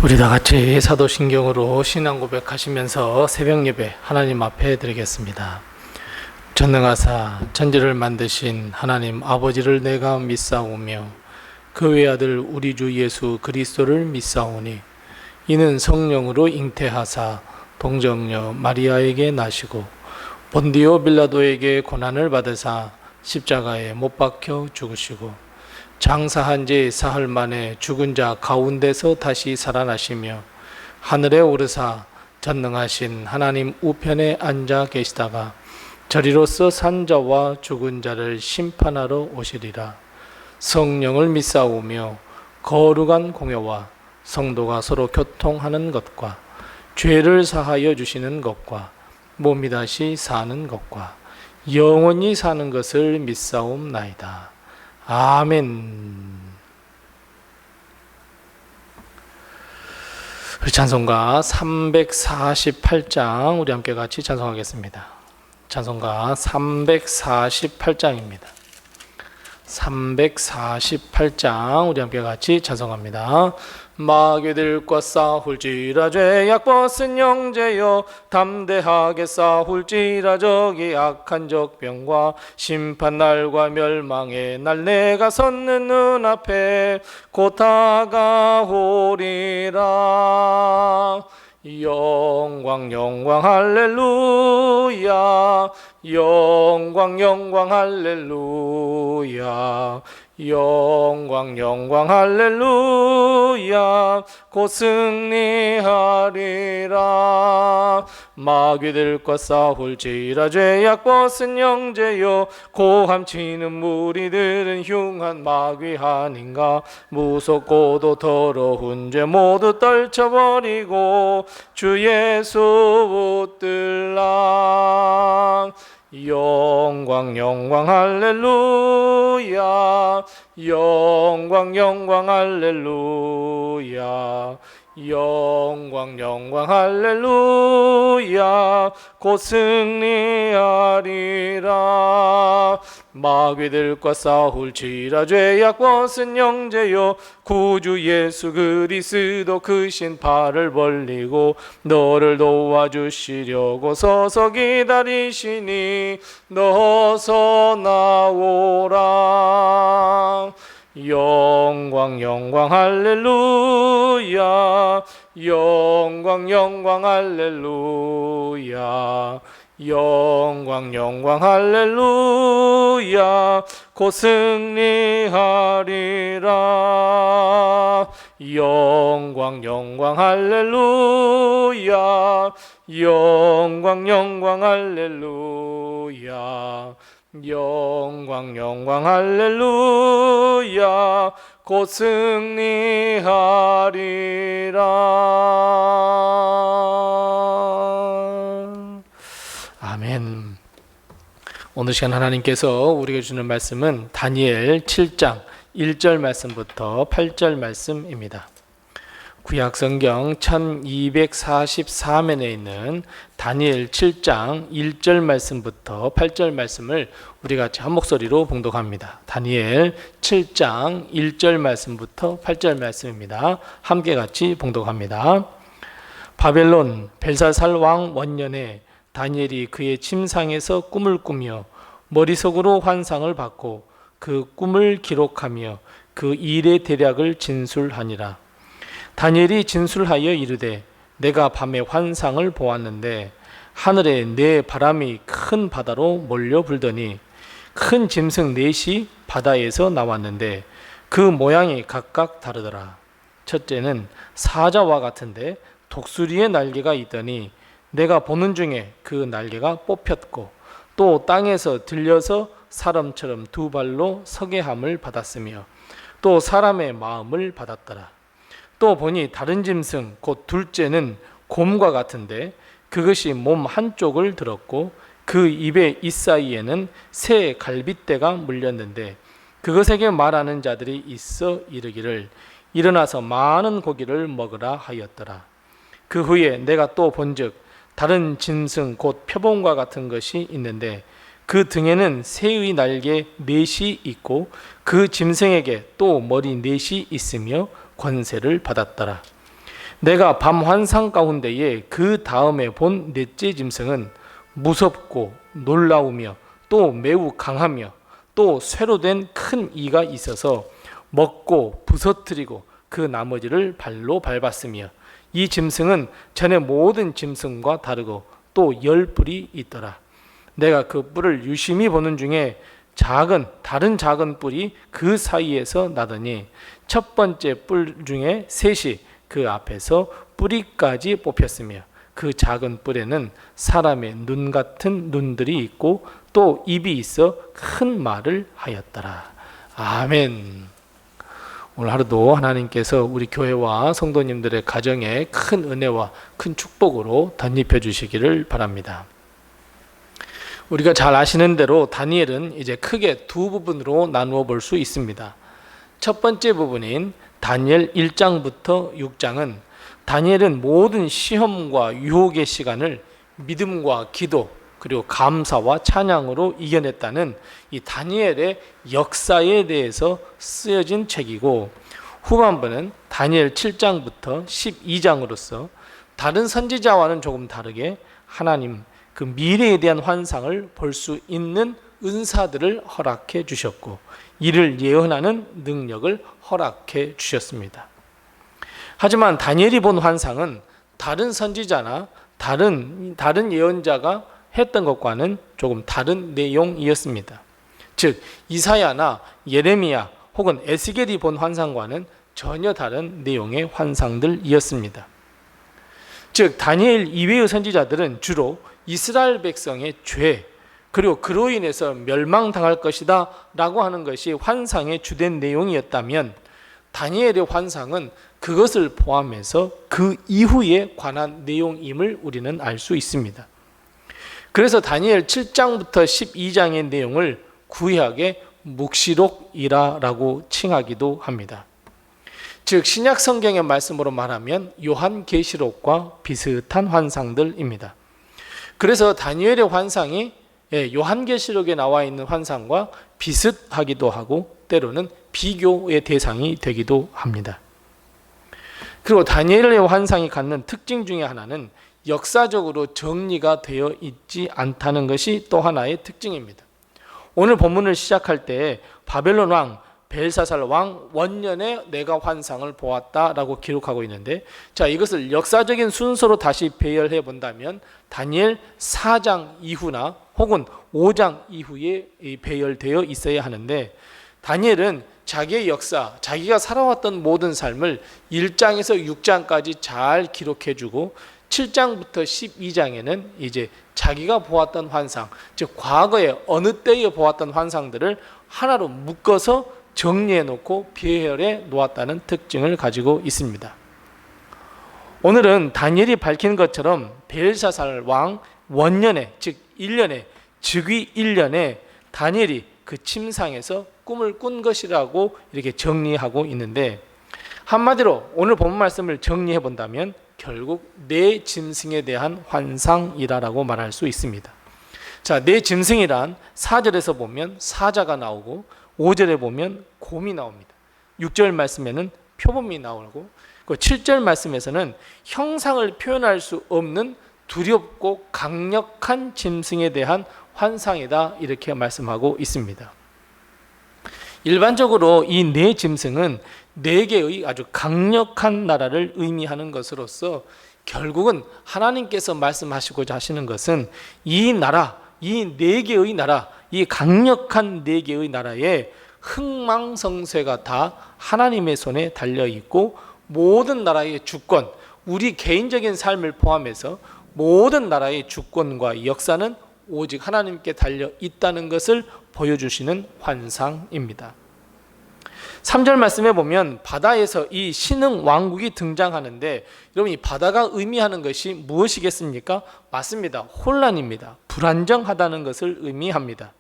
우리 다 같이 사도신경으로 신앙 고백하시면서 새벽 예배 하나님 앞에 드리겠습니다. 전능하사 천지를 만드신 하나님 아버지를 내가 믿사오며 그 외아들 우리 주 예수 그리스도를 믿사오니 이는 성령으로 잉태하사 동정녀 마리아에게 나시고 본디오 빌라도에게 고난을 받으사 십자가에 못 박혀 죽으시고 장사한 지 사흘 만에 죽은 자 가운데서 다시 살아나시며 하늘에 오르사 전능하신 하나님 우편에 앉아 계시다가 저리로서 산 자와 죽은 자를 심판하러 오시리라. 성령을 믿사오며 거룩한 공회와 성도가 서로 교통하는 것과 죄를 사하여 주시는 것과 몸이 다시 사는 것과 영원히 사는 것을 믿사옵나이다. 아멘. 우리 찬송가 348장 우리 함께 같이 찬송하겠습니다. 찬송가 348장입니다. 348장 우리 함께 같이 찬송합니다. 마귀들과 싸울지라 죄악 벗은 형제여 담대하게 싸울지라 저기 악한 적병과 심판날과 멸망의 날 내가 섰는 눈앞에 곧 다가오리라. 영광 영광 할렐루야 영광 영광 할렐루야 영광 영광 할렐루야 곧 승리하리라. 마귀들과 싸울지라 죄악 벗은 형제여 고함치는 무리들은 흉한 마귀 아닌가. 무섭고도 더러운 죄 모두 떨쳐버리고 주 예수 붙들라. 영광 영광 할렐루야 영광 영광 할렐루야 영광 영광 할렐루야 곧 승리하리라. 마귀들과 싸울지라 죄악 벗은 형제여 구주 예수 그리스도 크신 팔을 벌리고 너를 도와주시려고 서서 기다리시니 너서 나오라. 영광 영광 할렐루야 영광 영광 할렐루야 영광 영광 할렐루야 곧 승리하리라. 영광 영광 할렐루야 영광 영광 할렐루야 영광 영광 할렐루야 곧 승리하리라. 아멘. 오늘 시간 하나님께서 우리에게 주는 말씀은 다니엘 7장 1절 말씀부터 8절 말씀입니다. 구약성경 1244면에 있는 다니엘 7장 1절 말씀부터 8절 말씀을 우리 같이 한 목소리로 봉독합니다. 다니엘 7장 1절 말씀부터 8절 말씀입니다. 함께 같이 봉독합니다. 바벨론 벨사살 왕 원년에 다니엘이 그의 침상에서 꿈을 꾸며 머릿속으로 환상을 받고 그 꿈을 기록하며 그 일의 대략을 진술하니라. 다니엘이 진술하여 이르되 내가 밤에 환상을 보았는데 하늘에 네 바람이 큰 바다로 몰려 불더니 큰 짐승 넷이 바다에서 나왔는데 그 모양이 각각 다르더라. 첫째는 사자와 같은데 독수리의 날개가 있더니 내가 보는 중에 그 날개가 뽑혔고 또 땅에서 들려서 사람처럼 두 발로 서게 함을 받았으며 또 사람의 마음을 받았더라. 또 보니 다른 짐승 곧 둘째는 곰과 같은데 그것이 몸 한쪽을 들었고 그 입의 잇사이에는 새 갈빗대가 물렸는데 그것에게 말하는 자들이 있어 이르기를 일어나서 많은 고기를 먹으라 하였더라. 그 후에 내가 또 본즉 다른 짐승 곧 표범과 같은 것이 있는데 그 등에는 새의 날개 넷이 있고 그 짐승에게 또 머리 넷이 있으며 권세를 받았더라. 내가 밤 환상 가운데에 그 다음에 본 넷째 짐승은 무섭고 놀라우며 또 매우 강하며 또 쇠로 된 큰 이가 있어서 먹고 부서뜨리고 그 나머지를 발로 밟았으며 이 짐승은 전에 모든 짐승과 다르고 또 10뿔이 있더라. 내가 그 뿔을 유심히 보는 중에 다른 작은 뿔이 그 사이에서 나더니 첫 번째 뿔 중에 셋이 그 앞에서 뿌리까지 뽑혔으며 그 작은 뿔에는 사람의 눈 같은 눈들이 있고 또 입이 있어 큰 말을 하였더라. 아멘. 오늘 하루도 하나님께서 우리 교회와 성도님들의 가정에 큰 은혜와 큰 축복으로 덧입혀 주시기를 바랍니다. 우리가 잘 아시는 대로 다니엘은 이제 크게 두 부분으로 나누어 볼 수 있습니다. 첫 번째 부분인 다니엘 1장부터 6장은 다니엘은 모든 시험과 유혹의 시간을 믿음과 기도 그리고 감사와 찬양으로 이겨냈다는 이 다니엘의 역사에 대해서 쓰여진 책이고, 후반부는 다니엘 7장부터 12장으로서 다른 선지자와는 조금 다르게 하나님 그 미래에 대한 환상을 볼 수 있는 은사들을 허락해 주셨고 이를 예언하는 능력을 허락해 주셨습니다. 하지만 다니엘이 본 환상은 다른 선지자나 다른 예언자가 했던 것과는 조금 다른 내용이었습니다. 즉 이사야나 예레미야 혹은 에스겔이 본 환상과는 전혀 다른 내용의 환상들이었습니다. 즉 다니엘 이외의 선지자들은 주로 이스라엘 백성의 죄 그리고 그로 인해서 멸망당할 것이다 라고 하는 것이 환상의 주된 내용이었다면, 다니엘의 환상은 그것을 포함해서 그 이후에 관한 내용임을 우리는 알 수 있습니다. 그래서 다니엘 7장부터 12장의 내용을 구약의 묵시록이라고 칭하기도 합니다. 즉 신약 성경의 말씀으로 말하면 요한계시록과 비슷한 환상들입니다. 그래서 다니엘의 환상이 요한계시록에 나와 있는 환상과 비슷하기도 하고 때로는 비교의 대상이 되기도 합니다. 그리고 다니엘의 환상이 갖는 특징 중에 하나는 역사적으로 정리가 되어 있지 않다는 것이 또 하나의 특징입니다. 오늘 본문을 시작할 때 바벨론 왕 벨사살 왕 원년에 내가 환상을 보았다라고 기록하고 있는데, 자 이것을 역사적인 순서로 다시 배열해 본다면 다니엘 4장 이후나 혹은 5장 이후에 배열되어 있어야 하는데, 다니엘은 자기의 역사, 자기가 살아왔던 모든 삶을 1장에서 6장까지 잘 기록해 주고 7장부터 12장에는 이제 자기가 보았던 환상, 즉 과거에 어느 때에 보았던 환상들을 하나로 묶어서 정리해 놓고 배열해 놓았다는 특징을 가지고 있습니다. 오늘은 다니엘이 밝힌 것처럼 벨사살 왕 원년에, 즉 1년에, 즉위 1년에 다니엘이 그 침상에서 꿈을 꾼 것이라고 이렇게 정리하고 있는데, 한마디로 오늘 본문 말씀을 정리해 본다면 결국 네 짐승에 대한 환상이라고 말할 수 있습니다. 자, 네 짐승이란 4절에서 보면 사자가 나오고 5절에 보면 곰이 나옵니다. 6절 말씀에는 표범이 나오고 7절 말씀에서는 형상을 표현할 수 없는 두렵고 강력한 짐승에 대한 환상이다 이렇게 말씀하고 있습니다. 일반적으로 이 네 짐승은 네 개의 아주 강력한 나라를 의미하는 것으로서 결국은 하나님께서 말씀하시고자 하시는 것은 이 나라, 이 네 개의 나라, 이 강력한 네 개의 나라에 흥망성쇠가 다 하나님의 손에 달려 있고 모든 나라의 주권, 우리 개인적인 삶을 포함해서 모든 나라의 주권과 역사는 오직 하나님께 달려 있다는 것을 보여주시는 환상입니다. 3절 말씀에 보면 바다에서 이 신흥 왕국이 등장하는데, 여러분 이 바다가 의미하는 것이 무엇이겠습니까? 맞습니다. 혼란입니다. 불안정하다는 것을 의미합니다.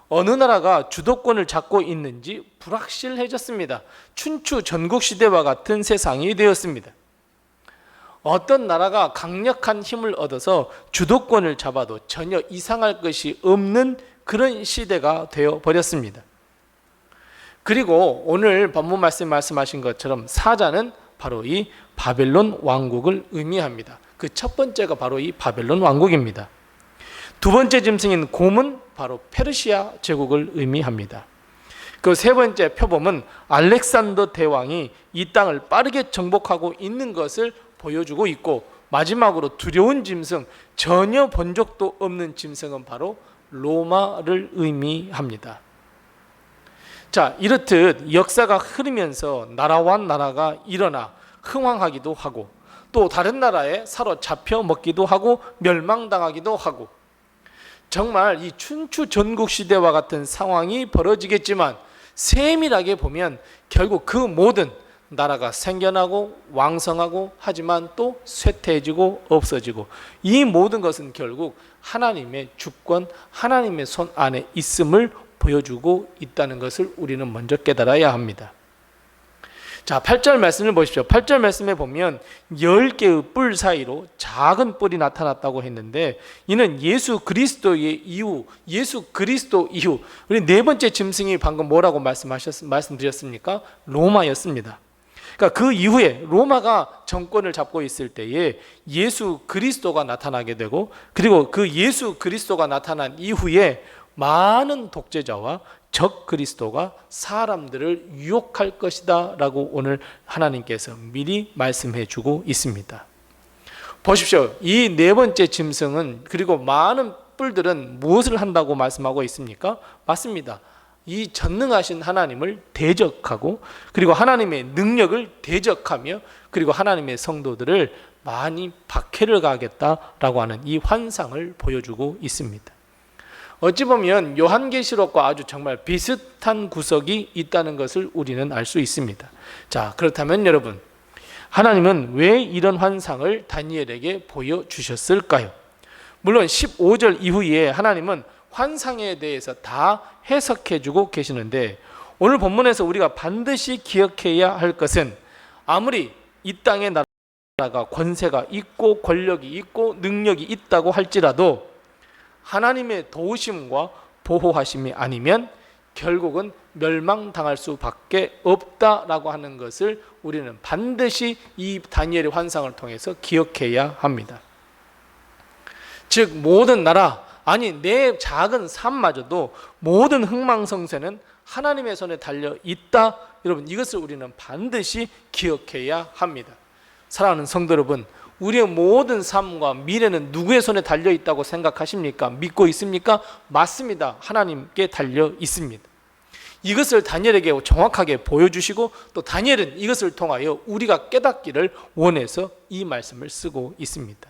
어느 나라가 주도권을 잡고 있는지 불확실해졌습니다. 춘추 전국시대와 같은 세상이 되었습니다. 어떤 나라가 강력한 힘을 얻어서 주도권을 잡아도 전혀 이상할 것이 없는 그런 시대가 되어버렸습니다. 그리고 오늘 본문 말씀하신 것처럼 사자는 바로 이 바벨론 왕국을 의미합니다. 그 첫 번째가 바로 이 바벨론 왕국입니다. 두 번째 짐승인 곰은 바로 페르시아 제국을 의미합니다. 그 세 번째 표범은 알렉산더 대왕이 이 땅을 빠르게 정복하고 있는 것을 보여주고 있고, 마지막으로 두려운 짐승, 전혀 본 적도 없는 짐승은 바로 로마를 의미합니다. 자, 이렇듯 역사가 흐르면서 나라와 나라가 일어나 흥왕하기도 하고, 또 다른 나라에 사로잡혀 먹기도 하고 멸망당하기도 하고, 정말 이 춘추 전국시대와 같은 상황이 벌어지겠지만 세밀하게 보면 결국 그 모든 나라가 생겨나고 왕성하고, 하지만 또 쇠퇴해지고 없어지고, 이 모든 것은 결국 하나님의 주권, 하나님의 손 안에 있음을 보여주고 있다는 것을 우리는 먼저 깨달아야 합니다. 자, 8절 말씀을 보십시오. 8절 말씀에 보면 10개의 뿔 사이로 작은 뿔이 나타났다고 했는데, 이는 예수 그리스도의 이후, 예수 그리스도 이후, 우리 네 번째 짐승이 방금 뭐라고 말씀드렸습니까? 로마였습니다. 그러니까 그 이후에 로마가 정권을 잡고 있을 때에 예수 그리스도가 나타나게 되고, 그리고 그 예수 그리스도가 나타난 이후에 많은 독재자와 적 그리스도가 사람들을 유혹할 것이다 라고 오늘 하나님께서 미리 말씀해 주고 있습니다. 보십시오. 이 네 번째 짐승은, 그리고 많은 뿔들은 무엇을 한다고 말씀하고 있습니까? 맞습니다. 이 전능하신 하나님을 대적하고, 그리고 하나님의 능력을 대적하며, 그리고 하나님의 성도들을 많이 박해를 가하겠다라고 하는 이 환상을 보여주고 있습니다. 어찌 보면 요한계시록과 아주 정말 비슷한 구석이 있다는 것을 우리는 알 수 있습니다. 자, 그렇다면 여러분, 하나님은 왜 이런 환상을 다니엘에게 보여주셨을까요? 물론 15절 이후에 하나님은 환상에 대해서 다 해석해주고 계시는데, 오늘 본문에서 우리가 반드시 기억해야 할 것은, 아무리 이 땅의 나라가 권세가 있고 권력이 있고 능력이 있다고 할지라도 하나님의 도우심과 보호하심이 아니면 결국은 멸망당할 수밖에 없다라고 하는 것을 우리는 반드시 이 다니엘의 환상을 통해서 기억해야 합니다. 즉, 모든 나라, 아니 내 작은 삶마저도 모든 흥망성쇠는 하나님의 손에 달려 있다. 여러분, 이것을 우리는 반드시 기억해야 합니다. 사랑하는 성도 여러분, 우리의 모든 삶과 미래는 누구의 손에 달려 있다고 생각하십니까? 믿고 있습니까? 맞습니다. 하나님께 달려 있습니다. 이것을 다니엘에게 정확하게 보여주시고, 또 다니엘은 이것을 통하여 우리가 깨닫기를 원해서 이 말씀을 쓰고 있습니다.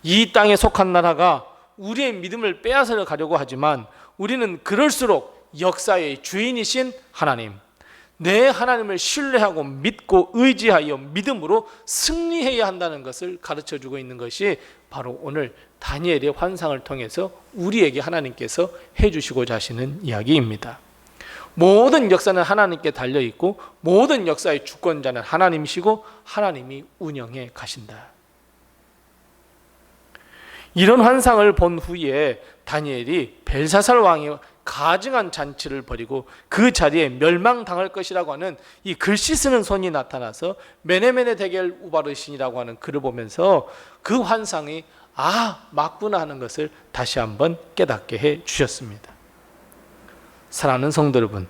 이 땅에 속한 나라가 우리의 믿음을 빼앗아 가려고 하지만, 우리는 그럴수록 역사의 주인이신 하나님, 내 하나님을 신뢰하고 믿고 의지하여 믿음으로 승리해야 한다는 것을 가르쳐주고 있는 것이 바로 오늘 다니엘의 환상을 통해서 우리에게 하나님께서 해주시고자 하시는 이야기입니다. 모든 역사는 하나님께 달려있고, 모든 역사의 주권자는 하나님이시고 하나님이 운영해 가신다. 이런 환상을 본 후에 다니엘이 벨사살 왕이 가증한 잔치를 벌이고 그 자리에 멸망당할 것이라고 하는 이 글씨 쓰는 손이 나타나서 메네메네 데겔 우바르신이라고 하는 글을 보면서 그 환상이 맞구나 하는 것을 다시 한번 깨닫게 해 주셨습니다. 사랑하는 성도 여러분,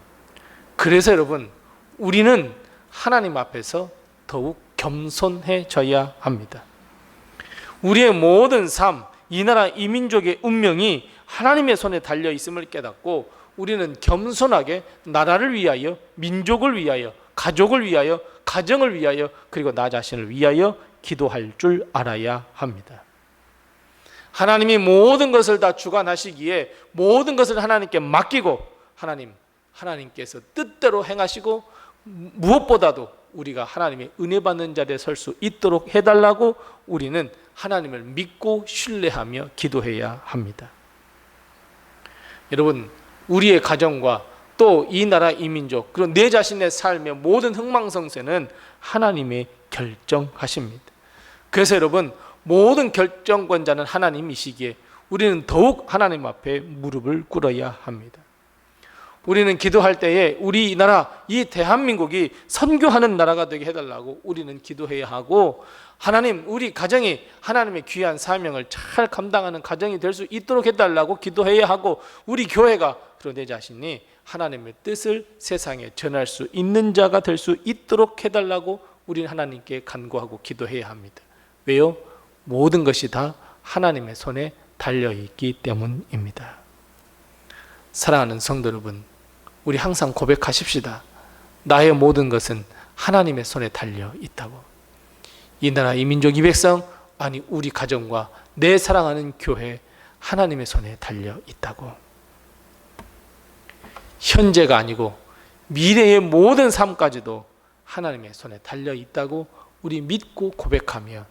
그래서 여러분, 우리는 하나님 앞에서 더욱 겸손해져야 합니다. 우리의 모든 삶, 이 나라 이 민족의 운명이 하나님의 손에 달려 있음을 깨닫고, 우리는 겸손하게 나라를 위하여, 민족을 위하여, 가족을 위하여, 가정을 위하여, 그리고 나 자신을 위하여 기도할 줄 알아야 합니다. 하나님이 모든 것을 다 주관하시기에 모든 것을 하나님께 맡기고, 하나님께서 뜻대로 행하시고, 무엇보다도 우리가 하나님의 은혜 받는 자리에 설 수 있도록 해달라고 우리는 하나님을 믿고 신뢰하며 기도해야 합니다. 여러분, 우리의 가정과 또 이 나라 이 민족, 그리고 내 자신의 삶의 모든 흥망성쇠는 하나님의 결정하십니다. 그래서 여러분, 모든 결정권자는 하나님이시기에 우리는 더욱 하나님 앞에 무릎을 꿇어야 합니다. 우리는 기도할 때에 우리 이 나라, 이 대한민국이 선교하는 나라가 되게 해달라고 우리는 기도해야 하고, 하나님 우리 가정이 하나님의 귀한 사명을 잘 감당하는 가정이 될 수 있도록 해달라고 기도해야 하고, 우리 교회가 그런 내 자신이 하나님의 뜻을 세상에 전할 수 있는 자가 될 수 있도록 해달라고 우리는 하나님께 간구하고 기도해야 합니다. 왜요? 모든 것이 다 하나님의 손에 달려있기 때문입니다. 사랑하는 성도 여러분, 우리 항상 고백하십시다. 나의 모든 것은 하나님의 손에 달려 있다고. 이 나라, 이 민족, 이 백성, 아니 우리 가정과 내 사랑하는 교회, 하나님의 손에 달려 있다고. 현재가 아니고 미래의 모든 삶까지도 하나님의 손에 달려 있다고 우리 믿고 고백하며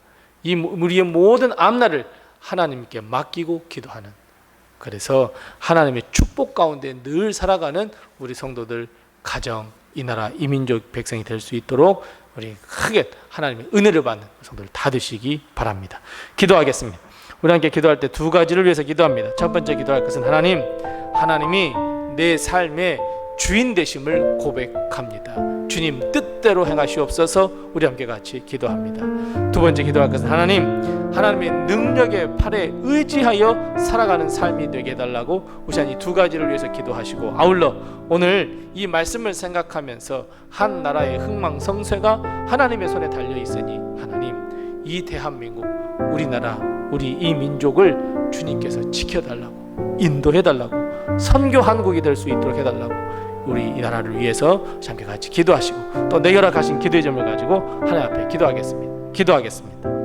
우리의 모든 앞날을 하나님께 맡기고 기도하는, 그래서 하나님의 축복 가운데 늘 살아가는 우리 성도들, 가정, 이 나라, 이 민족 백성이 될 수 있도록 우리 크게 하나님의 은혜를 받는 성도들 다 되시기 바랍니다. 기도하겠습니다. 우리 함께 기도할 때 두 가지를 위해서 기도합니다. 첫 번째 기도할 것은 하나님이 내 삶의 주인 되심을 고백합니다. 주님 뜻대로 행하시옵소서. 우리 함께 같이 기도합니다. 두 번째 기도할 것은 하나님의 능력의 팔에 의지하여 살아가는 삶이 되게 해달라고 우선 이 두 가지를 위해서 기도하시고, 아울러 오늘 이 말씀을 생각하면서 한 나라의 흥망성쇠가 하나님의 손에 달려 있으니 하나님, 이 대한민국, 우리나라, 우리 이 민족을 주님께서 지켜달라고, 인도해달라고, 선교 한국이 될 수 있도록 해달라고 우리 이 나라를 위해서 함께 같이 기도하시고, 또 내결합하신 기도의 점을 가지고 하나님 앞에 기도하겠습니다.